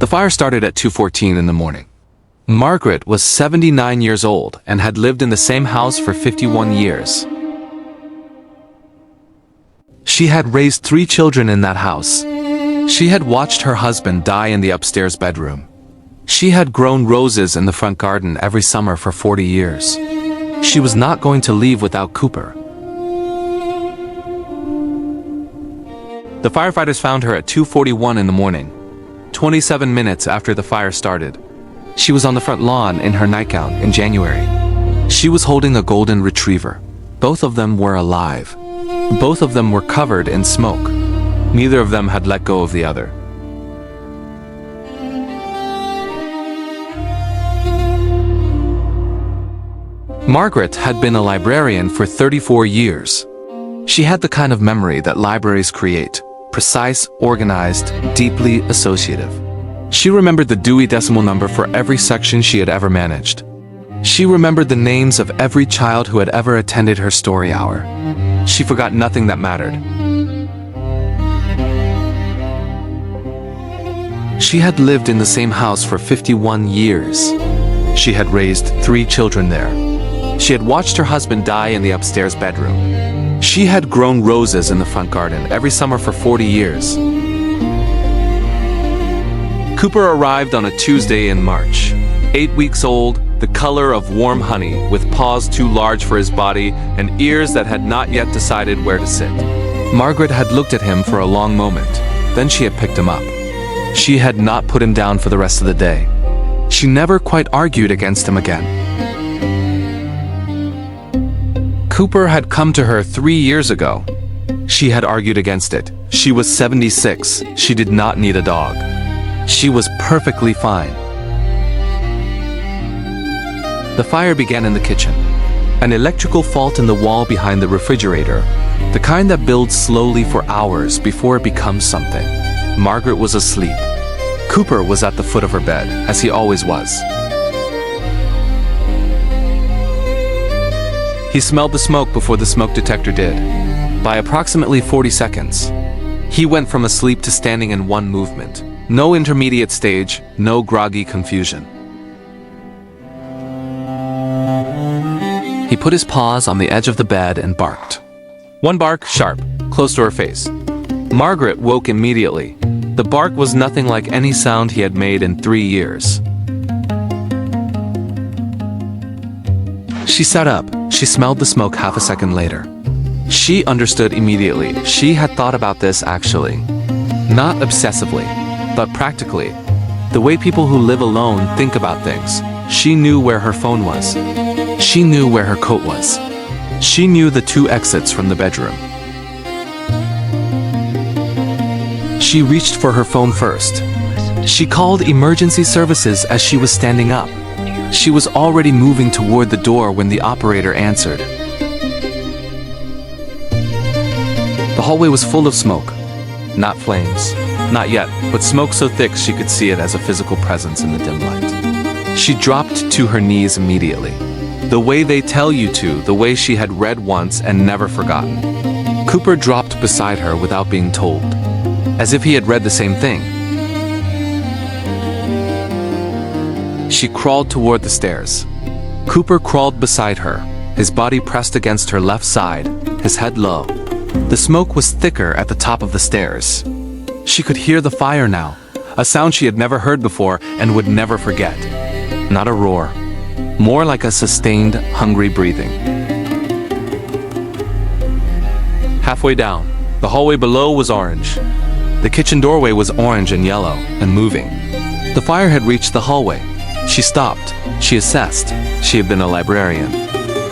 The fire started at 2:14 in the morning. Margaret was 79 years old and had lived in the same house for 51 years. She had raised 3 children in that house. She had watched her husband die in the upstairs bedroom. She had grown roses in the front garden every summer for 40 years. She was not going to leave without Cooper. The firefighters found her at 2:41 in the morning, 27 minutes after the fire started. She was on the front lawn in her nightgown in January. She was holding a golden retriever. Both of them were alive. Both of them were covered in smoke. Neither of them had let go of the other. Margaret had been a librarian for 34 years. She had the kind of memory that libraries create, precise, organized, deeply associative. She remembered the Dewey Decimal Number for every section she had ever managed. She remembered the names of every child who had ever attended her story hour. She forgot nothing that mattered. She had lived in the same house for 51 years. She had raised 3 children there. She had watched her husband die in the upstairs bedroom. She had grown roses in the front garden every summer for 40 years. Cooper arrived on a Tuesday in March. 8 weeks old, the color of warm honey, with paws too large for his body and ears that had not yet decided where to sit. Margaret had looked at him for a long moment. Then she had picked him up. She had not put him down for the rest of the day. She never quite argued against him again. Cooper had come to her 3 years ago. She had argued against it. She was 76. She did not need a dog. She was perfectly fine. The fire began in the kitchen. An electrical fault in the wall behind the refrigerator, the kind that builds slowly for hours before it becomes something. Margaret was asleep. Cooper was at the foot of her bed, as he always was. He smelled the smoke before the smoke detector did. By approximately 40 seconds, he went from asleep to standing in one movement. No intermediate stage, no groggy confusion. He put his paws on the edge of the bed and barked. One bark, sharp, close to her face. Margaret woke immediately. The bark was nothing like any sound he had made in 3 years. She sat up. She smelled the smoke half a second later. She understood immediately. She had thought about this actually. Not obsessively, but practically. The way people who live alone think about things. She knew where her phone was. She knew where her coat was. She knew the 2 exits from the bedroom. She reached for her phone first. She called emergency services as she was standing up. She was already moving toward the door when the operator answered. The hallway was full of smoke. Not flames. Not yet, but smoke so thick she could see it as a physical presence in the dim light. She dropped to her knees immediately. The way they tell you to, the way she had read once and never forgotten. Cooper dropped beside her without being told, as if he had read the same thing. She crawled toward the stairs. Cooper crawled beside her, his body pressed against her left side, his head low. The smoke was thicker at the top of the stairs. She could hear the fire now, a sound she had never heard before and would never forget. Not a roar, more like a sustained, hungry breathing. Halfway down, the hallway below was orange. The kitchen doorway was orange and yellow, and moving. The fire had reached the hallway. She stopped. She assessed. She had been a librarian.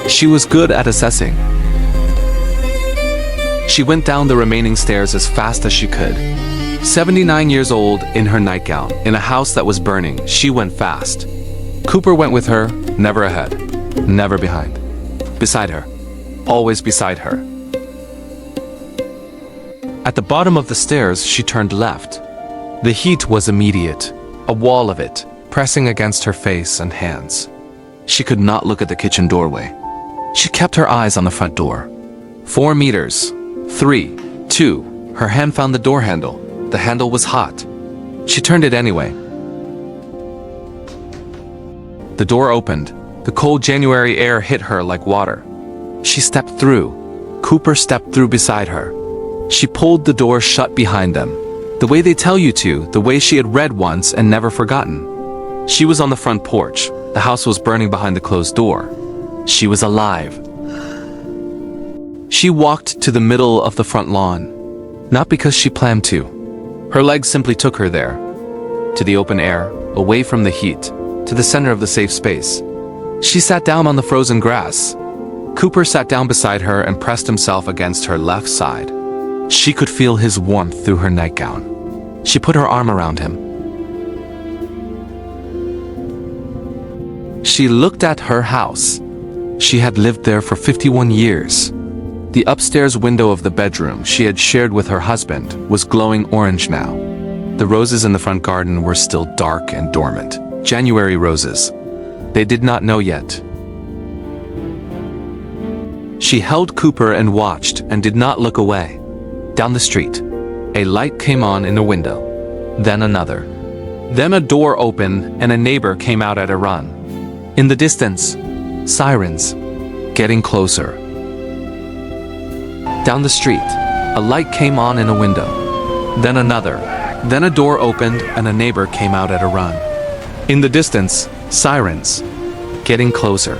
She was good at assessing. She went down the remaining stairs as fast as she could. 79 years old, in her nightgown, in a house that was burning, she went fast. Cooper went with her, never ahead, never behind. Beside her. Always beside her. At the bottom of the stairs, she turned left. The heat was immediate, a wall of it, pressing against her face and hands. She could not look at the kitchen doorway. She kept her eyes on the front door. 4 meters. 3. 2. Her hand found the door handle. The handle was hot. She turned it anyway. The door opened. The cold January air hit her like water. She stepped through. Cooper stepped through beside her. She pulled the door shut behind them. The way they tell you to, the way she had read once and never forgotten. She was on the front porch. The house was burning behind the closed door. She was alive. She walked to the middle of the front lawn. Not because she planned to. Her legs simply took her there. To the open air, away from the heat, to the center of the safe space. She sat down on the frozen grass. Cooper sat down beside her and pressed himself against her left side. She could feel his warmth through her nightgown. She put her arm around him. She looked at her house. She had lived there for 51 years. The upstairs window of the bedroom she had shared with her husband was glowing orange now. The roses in the front garden were still dark and dormant. January roses. They did not know yet. She held Cooper and watched and did not look away. Down the street, a light came on in a window. Then another. Then a door opened and a neighbor came out at a run. In the distance, sirens, getting closer. Down the street, a light came on in a window. Then another. Then a door opened and a neighbor came out at a run. In the distance, sirens, getting closer.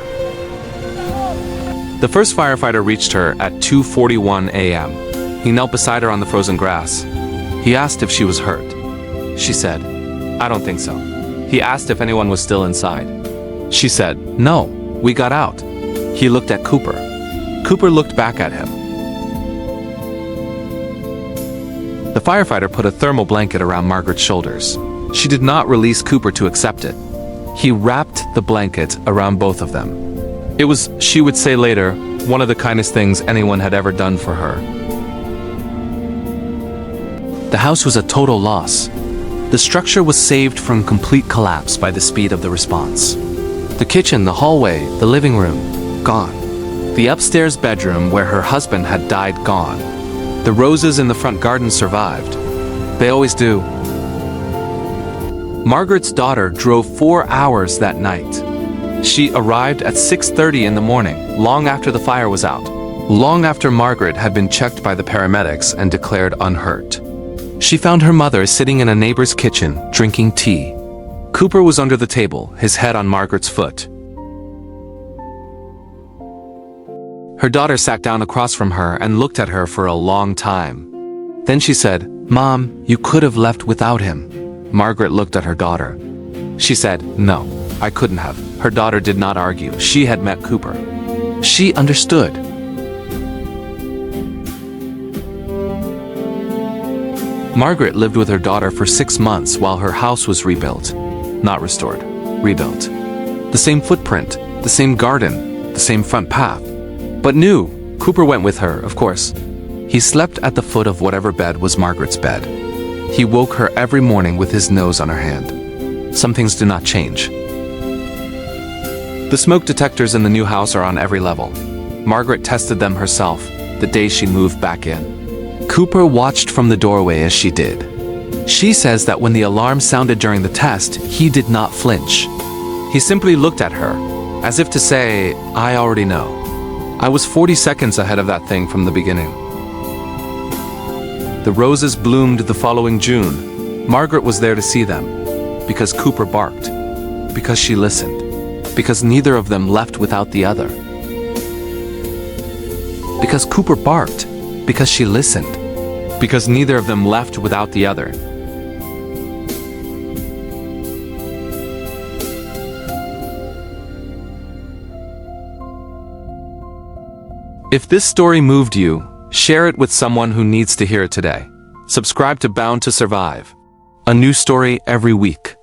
The first firefighter reached her at 2:41 a.m. He knelt beside her on the frozen grass. He asked if she was hurt. She said, "I don't think so." He asked if anyone was still inside. She said, "No, we got out." He looked at Cooper. Cooper looked back at him. The firefighter put a thermal blanket around Margaret's shoulders. She did not release Cooper to accept it. He wrapped the blanket around both of them. It was, she would say later, one of the kindest things anyone had ever done for her. The house was a total loss. The structure was saved from complete collapse by the speed of the response. The kitchen, the hallway, the living room, gone. The upstairs bedroom where her husband had died, gone. The roses in the front garden survived. They always do. Margaret's daughter drove 4 hours that night. She arrived at 6:30 in the morning, long after the fire was out. Long after Margaret had been checked by the paramedics and declared unhurt. She found her mother sitting in a neighbor's kitchen, drinking tea. Cooper was under the table, his head on Margaret's foot. Her daughter sat down across from her and looked at her for a long time. Then she said, "Mom, you could have left without him." Margaret looked at her daughter. She said, "No, I couldn't have." Her daughter did not argue. She had met Cooper. She understood. Margaret lived with her daughter for 6 months while her house was rebuilt. Not restored. Rebuilt. The same footprint, the same garden, the same front path. But new. Cooper went with her, of course. He slept at the foot of whatever bed was Margaret's bed. He woke her every morning with his nose on her hand. Some things do not change. The smoke detectors in the new house are on every level. Margaret tested them herself the day she moved back in. Cooper watched from the doorway as she did. She says that when the alarm sounded during the test, he did not flinch. He simply looked at her, as if to say, "I already know. I was 40 seconds ahead of that thing from the beginning." The roses bloomed the following June. Margaret was there to see them. Because Cooper barked. Because she listened. Because neither of them left without the other. Because Cooper barked. Because she listened. Because neither of them left without the other. If this story moved you, share it with someone who needs to hear it today. Subscribe to Bound to Survive. A new story every week.